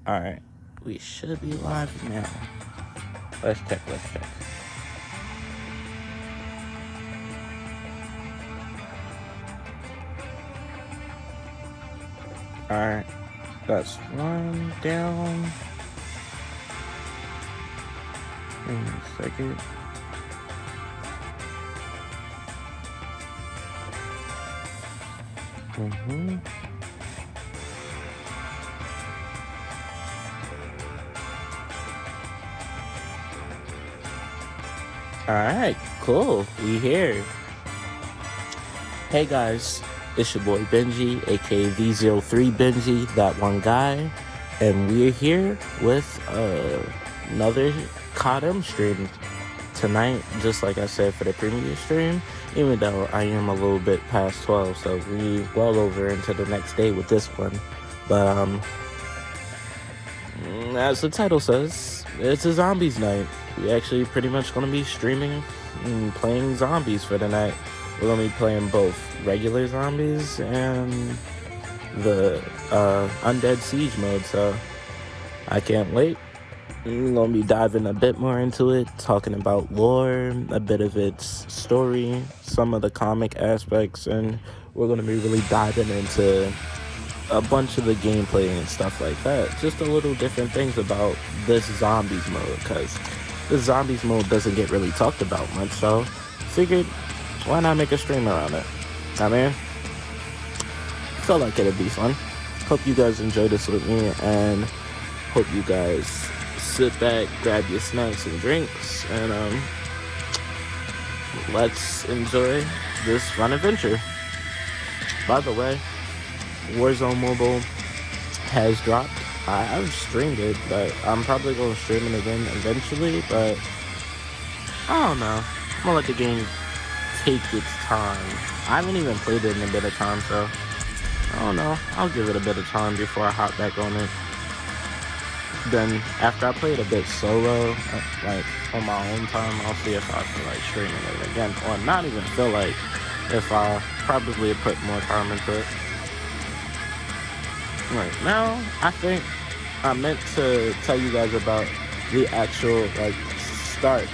Alright, we should be live now. Let's check. Alright, that's one down. Give me a second. Alright, cool. We here. Hey guys, it's your boy Benji, aka V03 Benji, that one guy, and we're here with another COD stream tonight, just like I said for the previous stream, even though I am a little bit past 12, so we well over into the next day with this one. But as the title says, it's a zombies night. We actually pretty much gonna be streaming and playing zombies for the night. We're gonna be playing both regular zombies and the undead siege mode, so I can't wait. We're gonna be diving a bit more into it, talking about lore, a bit of its story, some of the comic aspects, and we're gonna be really diving into a bunch of the gameplay and stuff like that. Just a little different things about this zombies mode, because the zombies mode doesn't get really talked about much, so figured why not make a stream around it? I mean, felt like it'd be fun. Hope you guys enjoy this with me, and hope you guys sit back, grab your snacks and drinks, and let's enjoy this fun adventure. By the way, Warzone Mobile has dropped. I've streamed it, but I'm probably going to stream it again eventually, but I don't know. I'm going to let the game take its time. I haven't even played it in a bit of time, so I don't know. I'll give it a bit of time before I hop back on it. Then after I play it a bit solo, like on my own time, I'll see if I feel like streaming it again, or not even feel like, if I probably put more time into it. Right now, I think I meant to tell you guys about the actual start,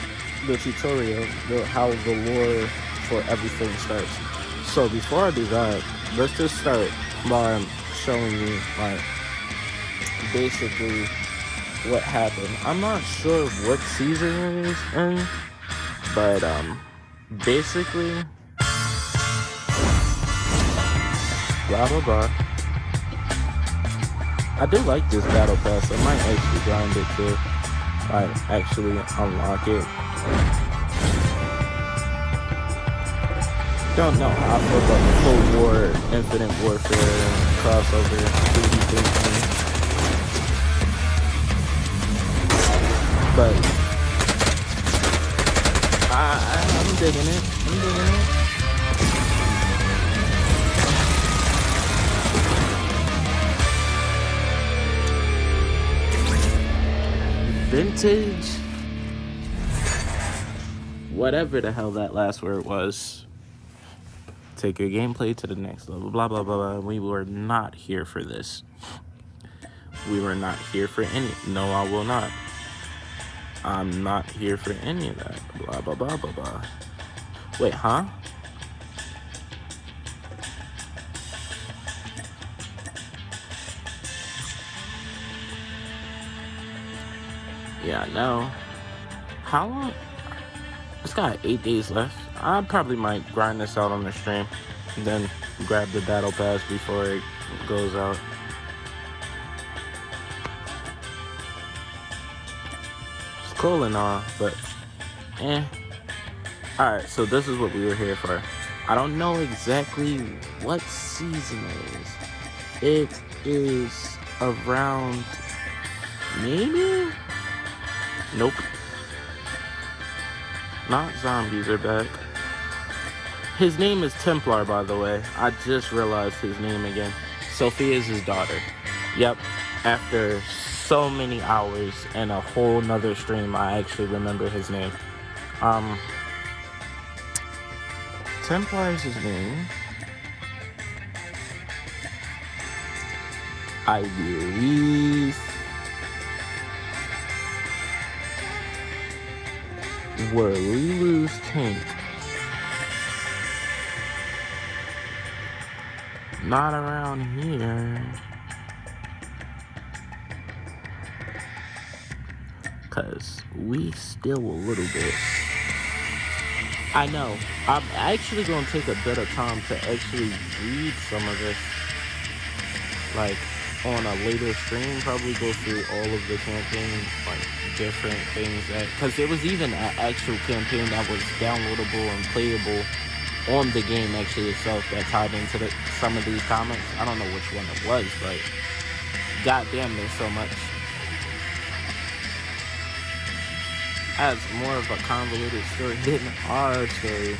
the tutorial, how the lore for everything starts. So before I do that, let's just start by showing you basically what happened. I'm not sure what season it is in, but basically blah blah blah. I do like this battle pass. I might actually grind it to actually unlock it. Don't know how I feel about the Cold War, Infinite Warfare, crossover, 3D thing. But I'm digging it. Vintage, whatever the hell that last word was. Take your gameplay to the next level, blah blah blah blah. We were not here for this. We were not here for any. No, I will not. I'm not here for any of that. Blah blah blah blah blah. Wait, huh? Yeah, no. How long? It's got 8 days left. I probably might grind this out on the stream, and then grab the battle pass before it goes out. It's cool and all, but Alright, so this is what we were here for. I don't know exactly what season it is. It is around maybe? Nope. Not zombies are back. His name is Templar, by the way. I just realized his name again. Sophia's his daughter. Yep. After so many hours and a whole nother stream, I actually remember his name. Templar is his name. I believe where we lose Tank. Not around here. Because we still a little bit. I know. I'm actually going to take a bit of time to actually read some of this. Like, on a later stream, probably go through all of the campaigns, like, different things that... Because there was even an actual campaign that was downloadable and playable on the game, actually, itself, that tied into some of these comics. I don't know which one it was, but... goddamn, there's so much. Has more of a convoluted story than our story.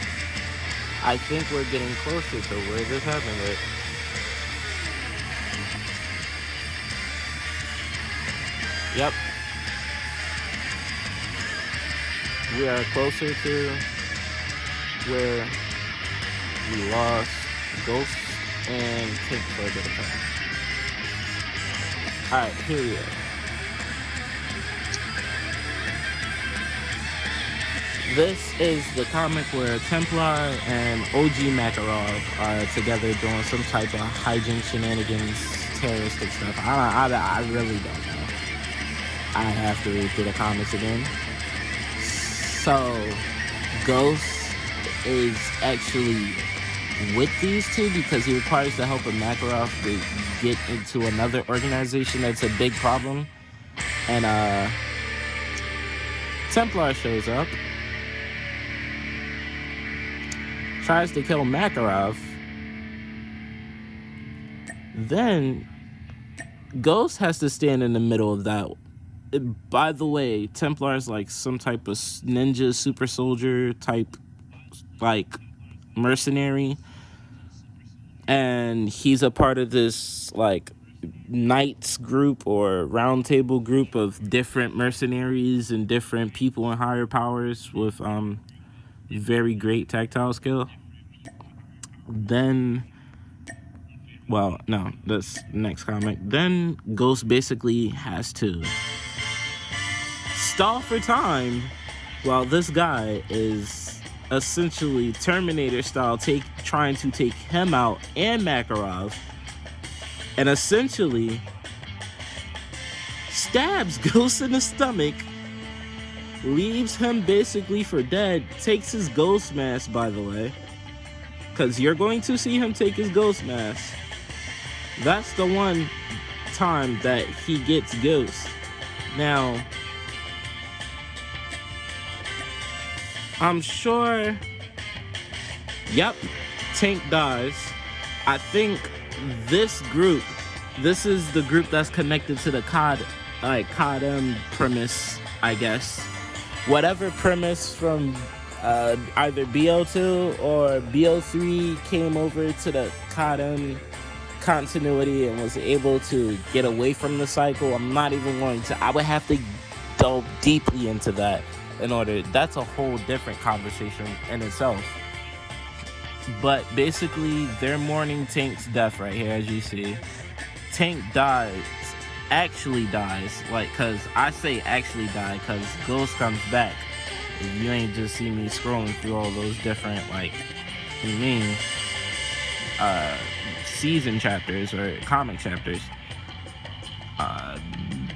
I think we're getting closer to where this happened at. Yep. We are closer to where we lost Ghost and Tank for a bit of time. Alright, here we are. This is the comic where Templar and OG Makarov are together doing some type of hijink shenanigans, terroristic stuff. I really don't know. I have to read through the comics again. So, Ghost is actually with these two because he requires the help of Makarov to get into another organization that's a big problem. And, Templar shows up. Tries to kill Makarov. Then Ghost has to stand in the middle of that. By the way, Templar is like some type of ninja super soldier type, like, mercenary. And he's a part of this, like, knights group or round table group of different mercenaries and different people in higher powers with very great tactile skill. Then, well, no, that's next comic. Then Ghost basically has to stall for time while this guy is essentially Terminator style trying to take him out and Makarov, and essentially stabs Ghost in the stomach, leaves him basically for dead, takes his ghost mask, by the way, because you're going to see him take his ghost mask. That's the one time that he gets Ghost. Now, I'm sure, yep, Tank dies. I think this is the group that's connected to the COD premise, I guess. Whatever premise from either BO2 or BO3 came over to the COD continuity and was able to get away from the cycle. I'm not even going to, I would have to delve deeply into that in order, that's a whole different conversation in itself. But basically, they're mourning Tank's death right here, as you see. Tank actually dies, like, cause I say actually die, cause Ghost comes back. You ain't just see me scrolling through all those different, like, season chapters or comic chapters.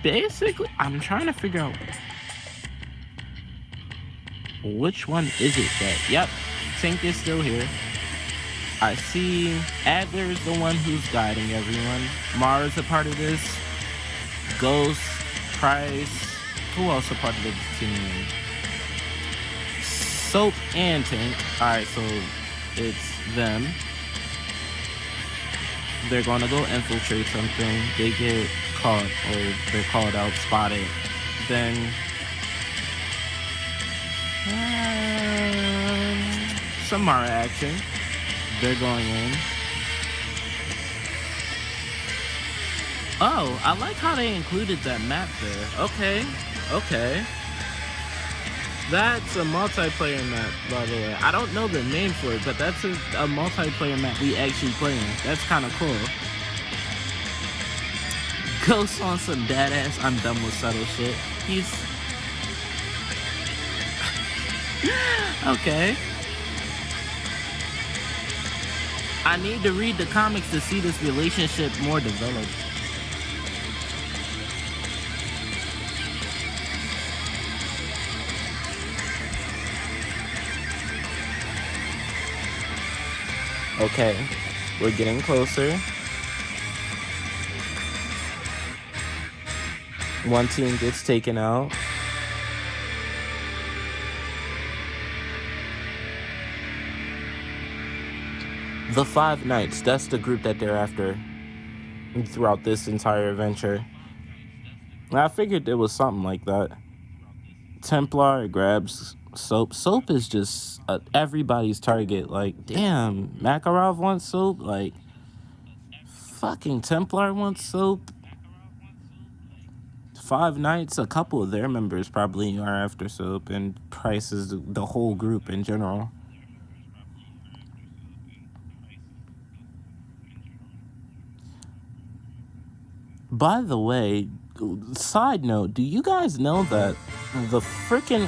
Basically, I'm trying to figure out which one is it that, yep, Tank is still here. I see Adler is the one who's guiding everyone. Mara's a part of this. Ghost, Price, who else a part of the team? Soap and Tank. Alright, so it's them. They're gonna go infiltrate something. They get caught, or they're called out, spotted. Then some Mara action. They're going in. Oh, I like how they included that map there. Okay. That's a multiplayer map, by the way. I don't know the name for it, but that's a multiplayer map we actually playing. That's kind of cool. Ghost on some deadass, I'm done with subtle shit. Okay. I need to read the comics to see this relationship more developed. Okay, we're getting closer. One team gets taken out. The Five Knights, that's the group that they're after throughout this entire adventure. I figured it was something like that. Templar grabs Soap. Soap is just everybody's target. Like, damn, Makarov wants Soap. Like, fucking Templar wants Soap. Five Knights, a couple of their members probably are after Soap, and Price is the whole group in general. By the way, side note, do you guys know that the freaking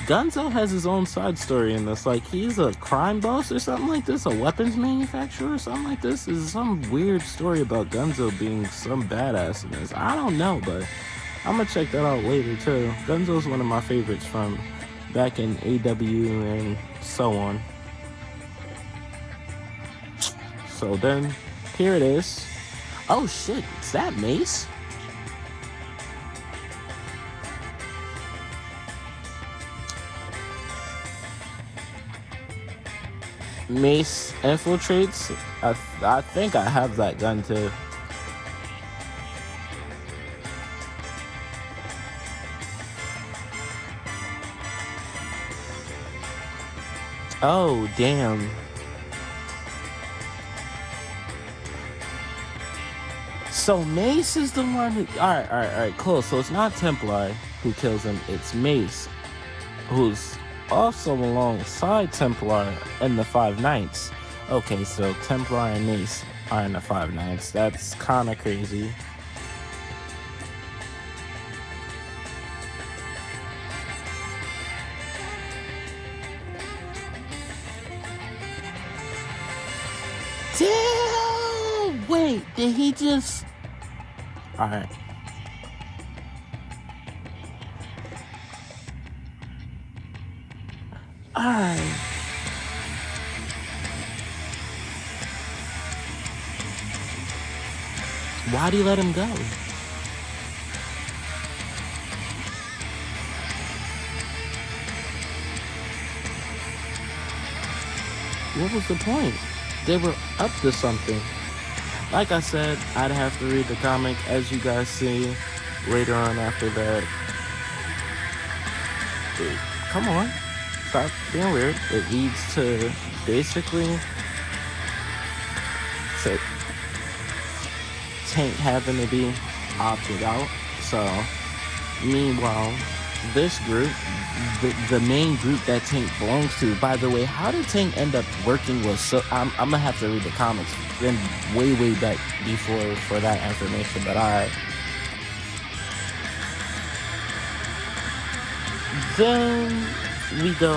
Gunzo has his own side story in this? Like, he's a crime boss or something like this, a weapons manufacturer or something like this. Is some weird story about Gunzo being some badass in this. I don't know, but I'm gonna check that out later too. Gunzo's one of my favorites from back in AW and so on. So then, here it is. Oh shit, is that Mace? Mace infiltrates? I think I have that gun too. Oh, damn. So Mace is the one who... Alright, close. So it's not Templar who kills him, it's Mace, who's also alongside Templar and the Five Knights. Okay, so Templar and Mace are in the Five Knights. That's kind of crazy. Damn! Wait, did he just... Alright. Alright. Why'd he let him go? What was the point? They were up to something. Like I said, I'd have to read the comic, as you guys see later on after that. Come on. Stop being weird. It leads to basically Tank having to be opted out. So, meanwhile, this group, the main group that Tank belongs to, by the way, how did Tank end up working with... So I'm gonna have to read the comics then way back before for that information, but then we go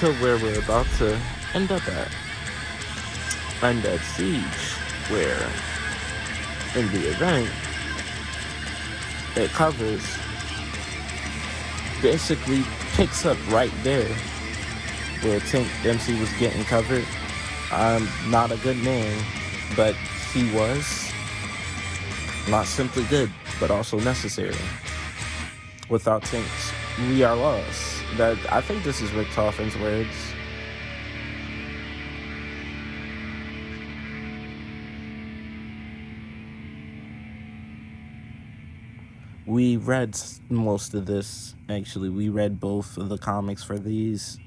to where we're about to end up at. Undead Siege, where in the event it covers, basically picks up right there where Tank Dempsey was getting covered. I'm not a good man, but he was not simply good, but also necessary. Without Tanks, we are lost. That, I think this is Rick Toffin's words. We read most of this, actually. We read both of the comics for these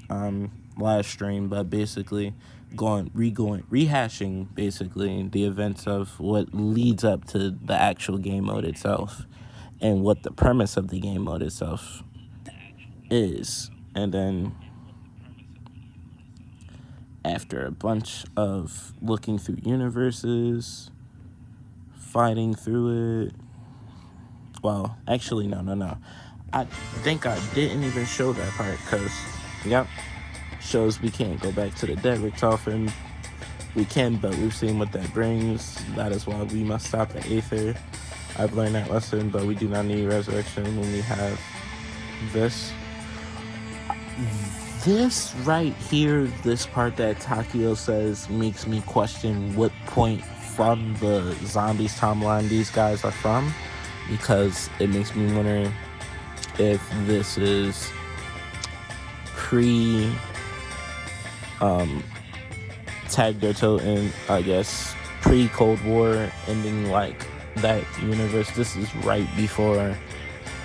last stream, but basically rehashing basically the events of what leads up to the actual game mode itself and what the premise of the game mode itself is. And then after a bunch of looking through universes, fighting through it, well, actually, no. I think I didn't even show that part because, yep, shows we can't go back to the dead Richtofen. We can, but we've seen what that brings. That is why we must stop the Aether. I've learned that lesson, but we do not need resurrection when we have this. This right here, this part that Takeo says makes me question what point from the zombies timeline these guys are from, because it makes me wonder if this is pre Tag der Toten, I guess, pre-Cold War ending, like that universe. This is right before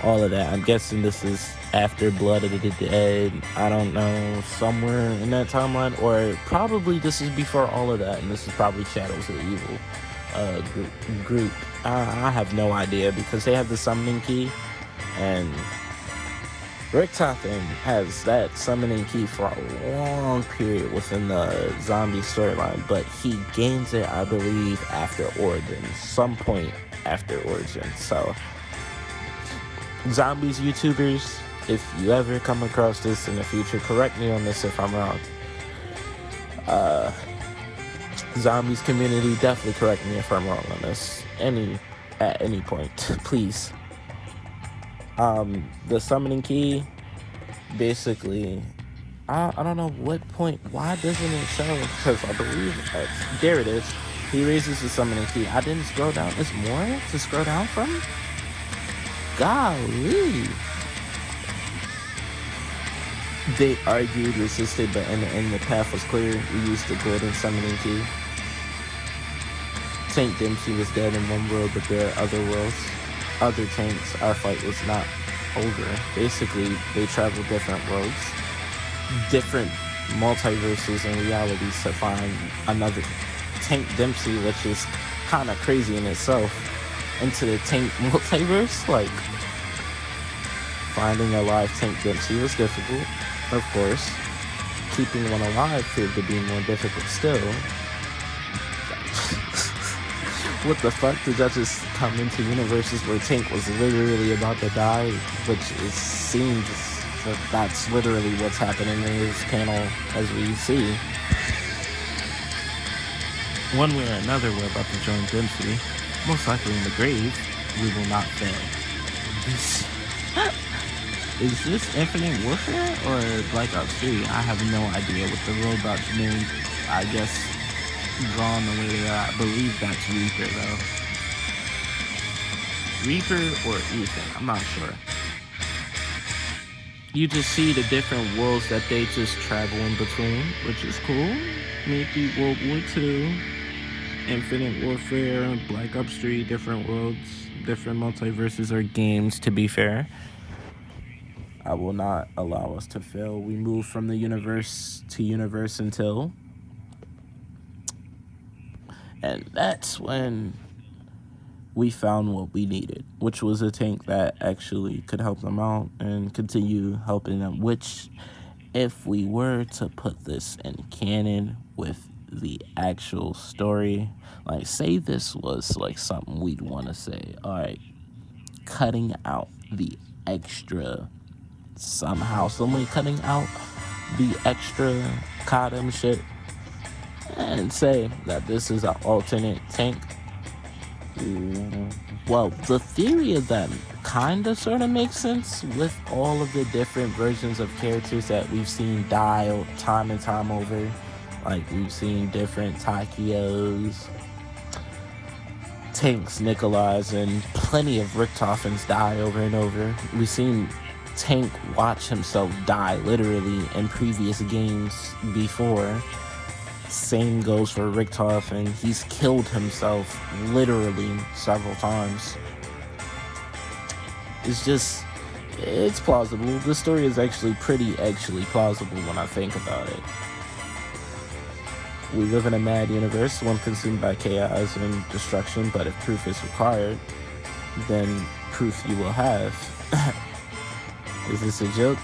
all of that. I'm guessing this is after Blood of the Dead. I don't know, somewhere in that timeline, or probably this is before all of that, and this is probably Shadows of Evil group. I have no idea, because they have the summoning key, and Richtofen has that summoning key for a long period within the zombie storyline, but he gains it, I believe, after Origin, some point after Origin. So, zombies YouTubers, if you ever come across this in the future, correct me on this if I'm wrong. Zombies community, definitely correct me if I'm wrong on this. At any point, please. The summoning key, basically, I don't know what point, why doesn't it show? Because I believe, there it is. He raises the summoning key. I didn't scroll down. There's more to scroll down from? Golly. They argued, resisted, but in the end the path was clear. We used the golden summoning key. Tank Dempsey was dead in one world, but there are other worlds. Other tanks. Our fight was not over. Basically, they travel different worlds, different multiverses and realities to find another Tank Dempsey, which is kind of crazy in itself. Into the Tank multiverse, like, finding a live Tank Dempsey was difficult, of course. Keeping one alive proved to be more difficult still. What the fuck? Did that just come into universes where Tank was literally about to die? Which it seems that that's literally what's happening in this panel, as we see. One way or another, we're about to join Dempsey. Most likely in the grave, we will not fail. Is this Infinite Warfare or Black Ops 3? I have no idea what the robots mean. I guess drawn the way they are. I believe that's Reaper though. Reaper or Ethan, I'm not sure. You just see the different worlds that they just travel in between, which is cool. Maybe World War II, Infinite Warfare, Black Ops 3, different worlds, different multiverses or games, to be fair. I will not allow us to fail. We move from the universe to universe until... And that's when we found what we needed, which was a tank that actually could help them out and continue helping them, which, if we were to put this in canon with the actual story, like, say this was, like, something we'd want to say, all right, cutting out the extra, somehow, somebody cutting out the extra Kadam shit, and say that this is an alternate tank. Well, the theory of that kind of sort of makes sense with all of the different versions of characters that we've seen die time and time over. Like, we've seen different Takeos, tanks, Nikolais, and plenty of Richtofens die over and over. We've seen Tank watch himself die literally in previous games before. Same goes for Richtofen. He's killed himself literally several times. It's plausible. The story is actually pretty plausible when I think about it. We live in a mad universe, one consumed by chaos and destruction, but if proof is required, then proof you will have. Is this a joke?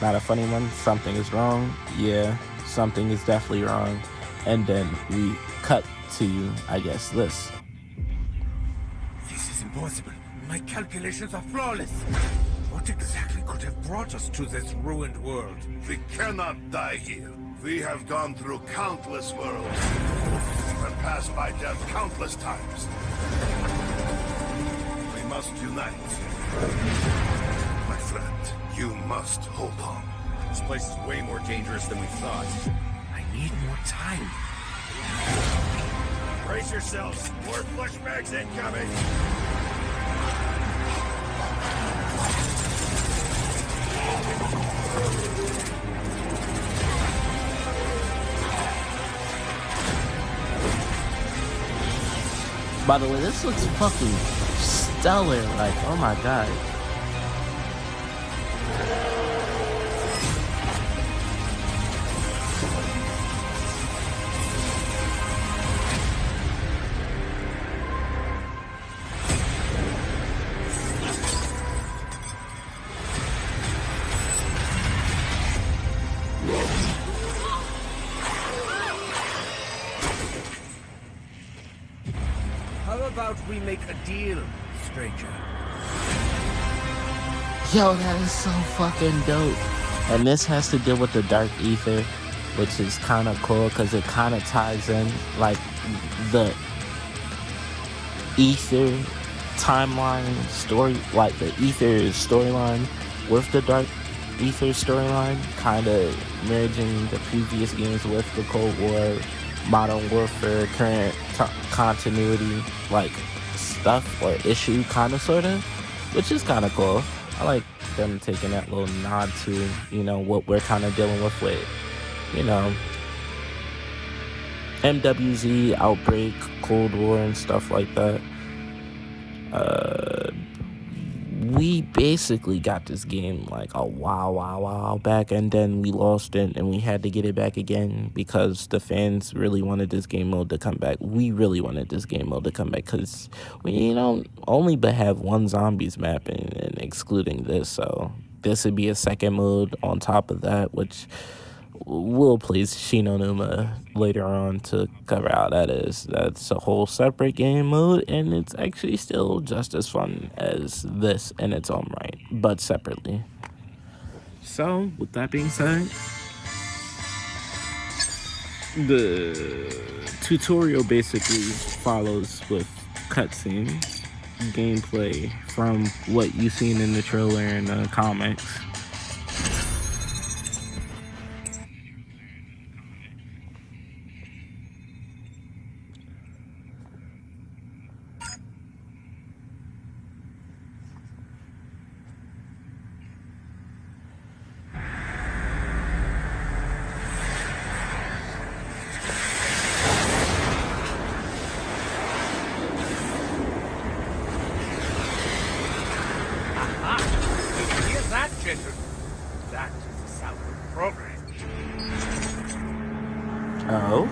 Not a funny one? Something is wrong? Yeah. Something is definitely wrong. And then we cut to, I guess, this is impossible. My calculations are flawless. What exactly could have brought us to this ruined world? We cannot die here. We have gone through countless worlds and passed by death countless times. We must unite. My friend, you must hold on. This place is way more dangerous than we thought. I need more time. Brace yourselves. More flashbangs incoming. By the way, this looks fucking stellar. Like, oh my god. How about we make a deal, stranger? Yo, that is so fucking dope. And this has to deal with the Dark Ether, which is kind of cool because it kind of ties in like the Ether timeline story, like the Ether storyline with the Dark Ether storyline, kind of merging the previous games with the Cold War, Modern Warfare, current continuity, like stuff or issue, kind of, sort of, which is kind of cool. I like them taking that little nod to, you know, what we're kind of dealing with, you know, MWZ, Outbreak, Cold War, and stuff like that. We basically got this game like a while back, and then we lost it, and we had to get it back again because the fans really wanted this game mode to come back. We really wanted this game mode to come back because we, you know, only but have one zombies map and excluding this, so this would be a second mode on top of that, which we'll play Shinonuma later on to cover how that is. That's a whole separate game mode, and it's actually still just as fun as this in its own right, but separately. So, with that being said, the tutorial basically follows with cutscene gameplay from what you've seen in the trailer and the comics. That is the sound of progress. Oh?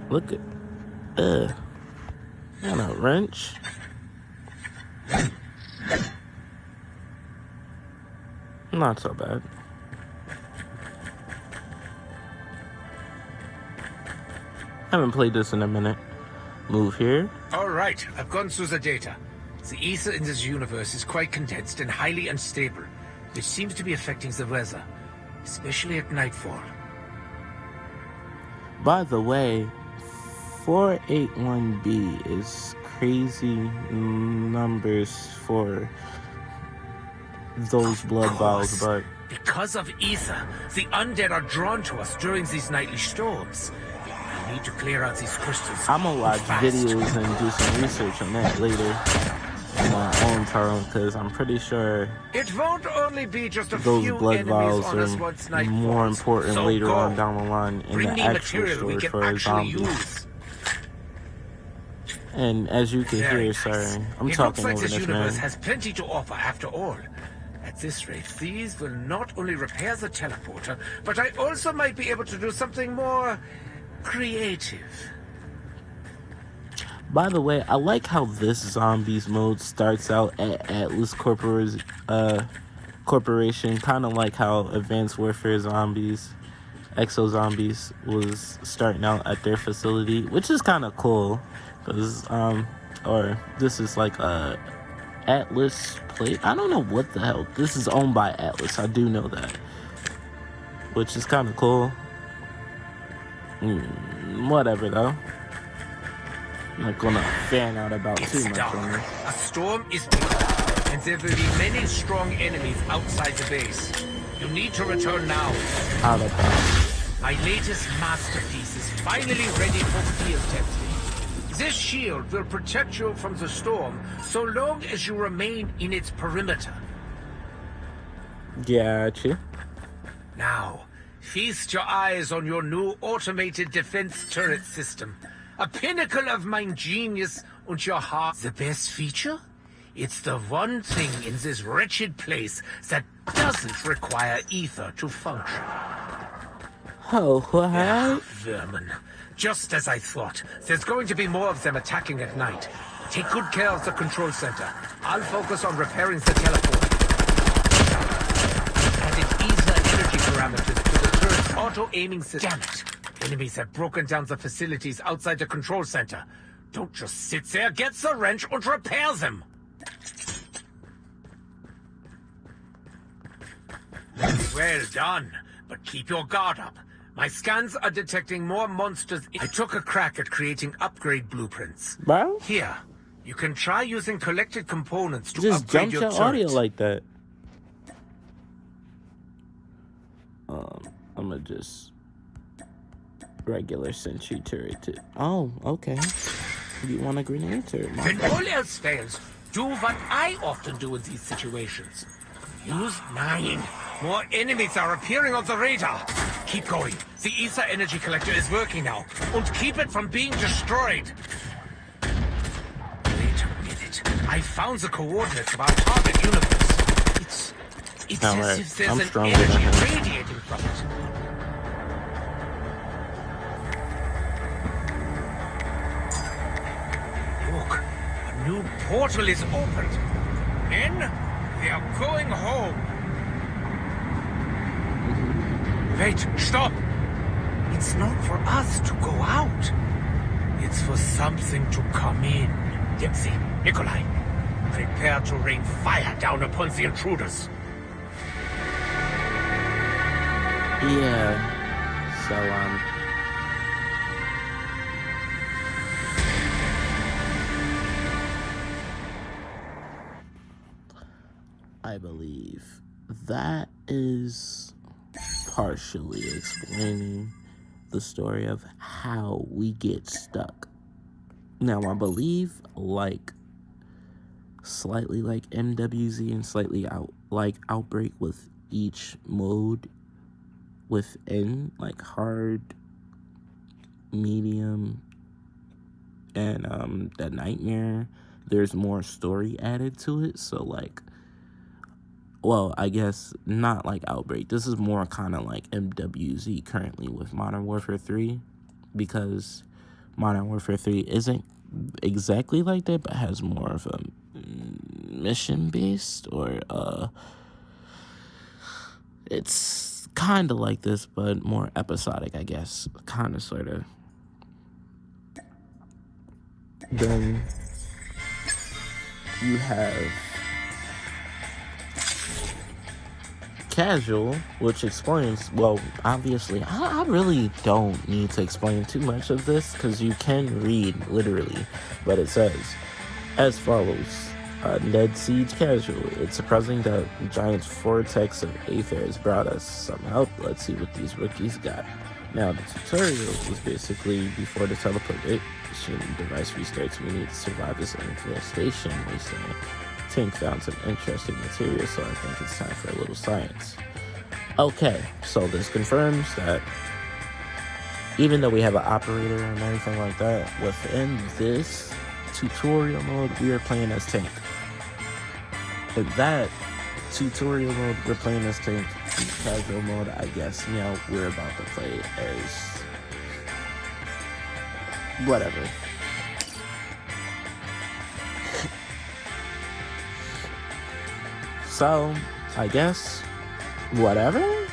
Look at... and a wrench. Not so bad. Haven't played this in a minute. Move here. All right, I've gone through the data. The ether in this universe is quite condensed and highly unstable, which seems to be affecting the weather, especially at nightfall. By the way, 481B is crazy numbers for those blood vials, but because of ether, the undead are drawn to us during these nightly storms. We need to clear out these crystals. I'm gonna watch fast. videos and do some research on that later on my own turn, because I'm pretty sure It won't only be just a those few blood enemies vials on us once are night more falls. important So later go. on down the line in Bring the me actual material we story can for actually zombies. use. And as you can Very hear, nice. sir, I'm It talking looks like over this this universe man. has plenty to offer after all. At this rate, these will not only repair the teleporter, but I also might be able to do something more creative. By the way, I like how this zombies mode starts out at Atlas Corporation, kind of like how Advanced Warfare Zombies, Exo Zombies was starting out at their facility, which is kind of cool, because or this is like a Atlas plate. I don't know what the hell. This is owned by Atlas. I do know that, which is kind of cool. Whatever though. I'm not gonna fan out about too much on this. A storm is brewing, and there will be many strong enemies outside the base. You need to return now. Out of bounds. My latest masterpiece is finally ready for field testing. This shield will protect you from the storm so long as you remain in its perimeter. Gotcha. Now, feast your eyes on your new automated defense turret system. A pinnacle of my genius and your heart. The best feature? It's the one thing in this wretched place that doesn't require ether to function. Oh, what? Ah, vermin. Just as I thought. There's going to be more of them attacking at night. Take good care of the control center. I'll focus on repairing the teleport. Added ether energy parameters to the turret's auto-aiming system. Damn it! Enemies have broken down the facilities outside the control center. Don't just sit there, get the wrench and repair them! Well done, but keep your guard up. My scans are detecting more monsters. I took a crack at creating upgrade blueprints. Bro? Here, you can try using collected components to Just upgrade jump your your turret. audio like that. I'm gonna just regular sentry turret. Oh, okay. You want a grenade turret? my When friend. all else fails, do what I often do in these situations. Use 9. More enemies are appearing on the radar. Keep going. The ether energy collector is working now. And keep it from being destroyed. Wait a minute. I found the coordinates of our target universe. It's as Alright, if there's I'm an stronger than energy him. radiating from it. Look, a new portal is opened. Men, we are going home. Wait, stop! It's not for us to go out. It's for something to come in. Dipsy, Nikolai, prepare to rain fire down upon the intruders. Yeah. So, I believe that is partially explaining the story of how we get stuck. Now, I believe, like, slightly like MWZ and slightly like Outbreak with each mode within, like hard, medium, and the Nightmare, there's more story added to it. So, like, well, I guess not like Outbreak. This is more kind of like MWZ currently with Modern Warfare 3, because Modern Warfare 3 isn't exactly like that, but has more of a mission-based, or it's kind of like this, but more episodic, I guess. Kind of, sort of. Then you have Casual, which explains, well, obviously, I really don't need to explain too much of this, because you can read, literally, but it says as follows. Ned Siege Casual. It's surprising that Giant's vortex of Aether has brought us some help. Let's see what these rookies got. Now, the tutorial is basically before the teleportation device restarts, we need to survive this infestation, we say. Tink found some interesting material, so I think it's time for a little science. Okay, so this confirms that even though we have an operator and everything like that, within this tutorial mode, we are playing as Tink. In that tutorial mode, we're playing as Tink. In casual mode, I guess, you know, we're about to play as whatever. So, I guess, whatever.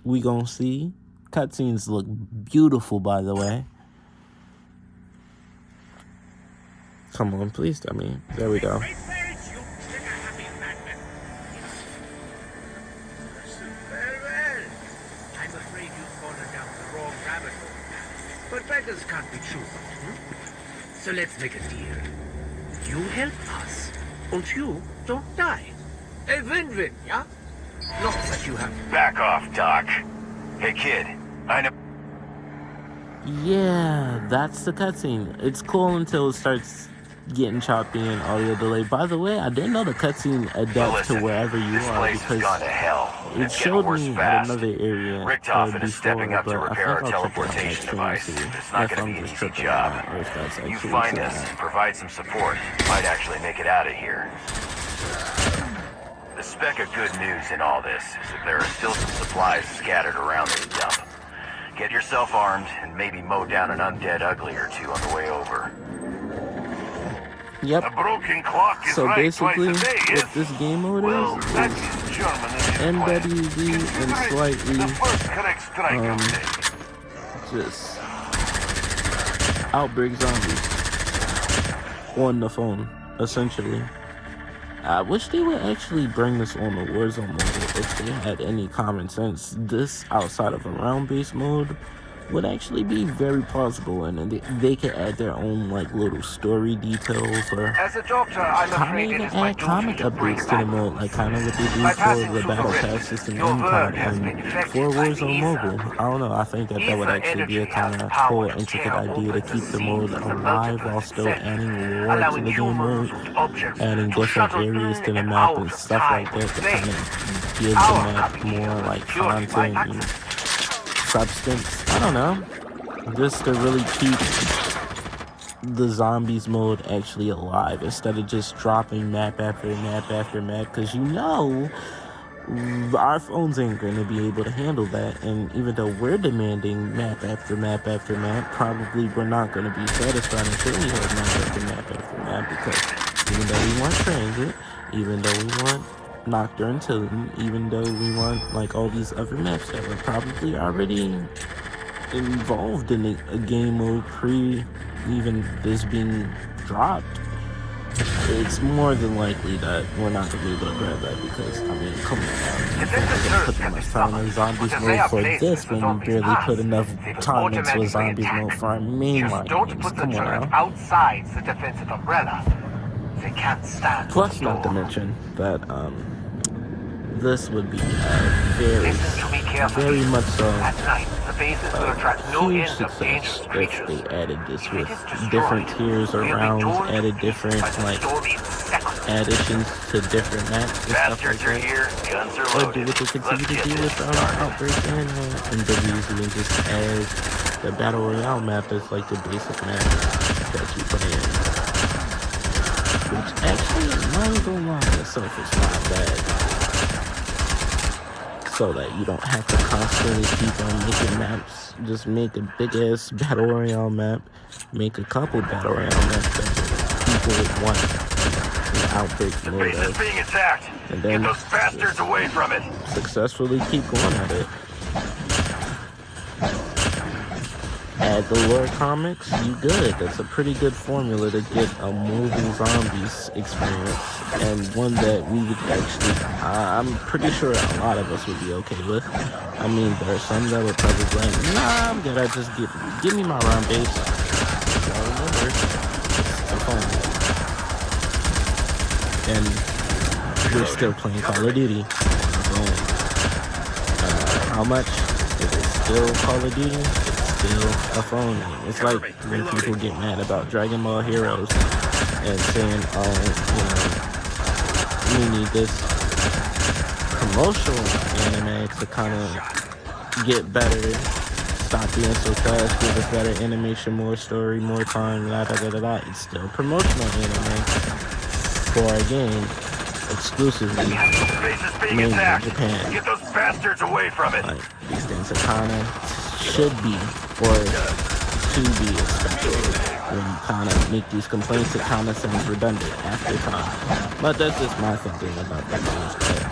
We gonna see. Cutscenes look beautiful, by the way. Come on, please tell me. There we go. Great Barrett, you trigger-happy madman. Well, well. I'm afraid you've fallen down the wrong rabbit hole. But beggars can't be choosers, So let's make a deal. You help us, and you don't die. A win-win, yeah? Not that you have... Back off, Doc. Hey, kid. I know... Yeah, that's the cutscene. It's cool until it starts getting choppy and audio delay. By the way, I didn't know the cutscene adapts to wherever you this are place has because gone to hell. it It's getting showed worse me at fast. another area Richtofen is before, stepping up to but I repair think a I'll check it out teleportation next stream device. and see It's not if gonna I'm be an just easy tripping job. out or if that's actually You find true. us, provide some support. Might actually make it out of here. The speck of good news in all this is that there are still some supplies scattered around this dump. Get yourself armed and maybe mow down an undead ugly or two on the way over. Yep. A broken clock is So right basically, twice a day, what this game mode Well, that is is German. NWD and The slightly first correct strike of the day. just Outbreak Zombies on the phone, essentially. I wish they would actually bring this on the Warzone mode if they had any common sense. This outside of a round-based mode would actually be very plausible, and they could add their own like little story details or As a doctor, I'm kind of afraid it even is my add comic duty to bring updates to the back mode, like kind of what they do By for passing the through Battle the Pass rift, system your in word COD has been and infected for by Warzone Ether. Mobile. I don't know, I think that would Ether actually be a energy kind has of the power cool, to intricate tear idea to open keep the the mode seams of the alive while multiverse still itself, adding rewards in allowing the game humans mode, with objects adding to different shuttle areas to in the and map out and of stuff like time that to and kind space. of give the Our map copy more was like purely by content and accident. substance. I don't know, just to really keep the zombies mode actually alive instead of just dropping map after map after map, because you know our phones ain't going to be able to handle that, and even though we're demanding map after map after map, probably we're not going to be satisfied until we have map after map after map, because even though we want transit, even though we want Nocturne Tilden, even though we want like all these other maps that were probably already involved in a game mode pre even this being dropped, it's more than likely that we're not going to be able to grab that, because, I mean, come on now. You think we're going to put that much time in zombies mode for this when we barely put enough time into a zombies mode for our mainline games? Come on now. outside the defensive umbrella. They can't stand Plus, not to mention that, this would be very, Listen to me carefully. very much so At night, the bases will attract no huge end of success dangerous if creatures. they added this with If it is destroyed, different tiers we'll of be rounds, torn to added pieces different by the like stormy seconds. additions to different maps and stuff like Bastards are that. here, guns are Or do loaded. what they continue Let's to get do this with started. Outbreak and WZ and just add the Battle Royale map as like the basic map that you play in. Which actually, not even gonna lie, on the surface not bad. So that you don't have to constantly keep on making maps. Just make a big ass Battle Royale map, make a couple Battle Royale maps that people would want an Outbreak mode Base is of, being attacked. and then Get those bastards away from it. successfully keep going at it. Add the lore comics, you good. That's a pretty good formula to get a moving zombies experience, and one that we would actually, I'm pretty sure a lot of us would be okay with. I mean, there are some that would probably be like, nah, I'm good, I just give me my round base. Well, remember, it's the phone. And we're still playing Call of Duty. How much? Is it still Call of Duty? It's still a phone game. It's like when people get mad about Dragon Ball Heroes and saying, oh, we need this promotional anime to kind of get better, stop being so fast, give us better animation, more story, more time, da da da da da. It's still promotional anime for a game exclusively Base is being made in attacked. Japan. Get those bastards away from it. Like, these things are kind of should be, or to be expected. When you kind of make these complaints, it kind of sounds redundant after time. But that's just my thinking about the games. But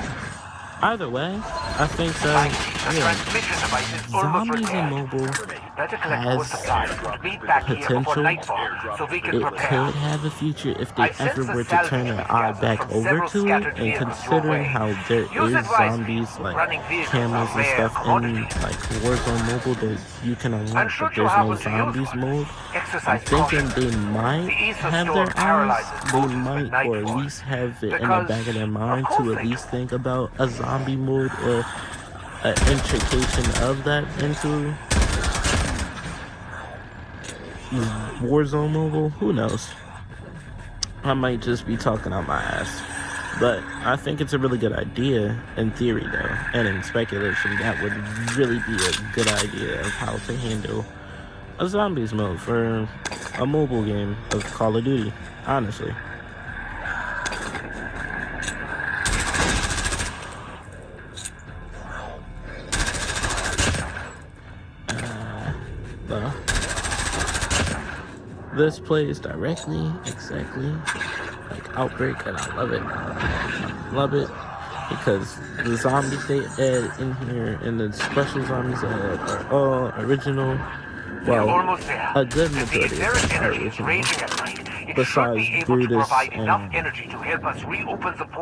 either way, I think that, The yeah, transmission device is almost zombies and repaired. mobile Better collect more has supplies and meet back here before potential. nightfall so we can It prepare. could have a future if they I sense ever a were to salvage turn their being eye gathered back from over several to it, scattered and vehicles your considering way. how there Use is it wisely. zombies like Running vehicles cameras are and rare stuff in commodity. like Warzone Mobile that you can I'm unlock, sure but you'll there's have no what you use zombies for. mode. I'm Exercise thinking caution. they might The Aether have Storm their paralyzes eyes. They motors might, with night or at force. least have it in the Because, back of their mind of course to at they least do. think about a zombie mode or an intrication of that into Warzone Mobile. Who knows? I might just be talking out my ass. But I think it's a really good idea in theory, though. And in speculation, that would really be a good idea of how to handle a zombies mode for a mobile game of Call of Duty, honestly. This plays directly, exactly like Outbreak, and I love it. Love it because the zombies they add in here and the special zombies they add are all original. Well, Almost there. a good The majority etheric are energy is original. raging at night. It should Besides be able Brutus to provide enough and energy to help us reopen the portal.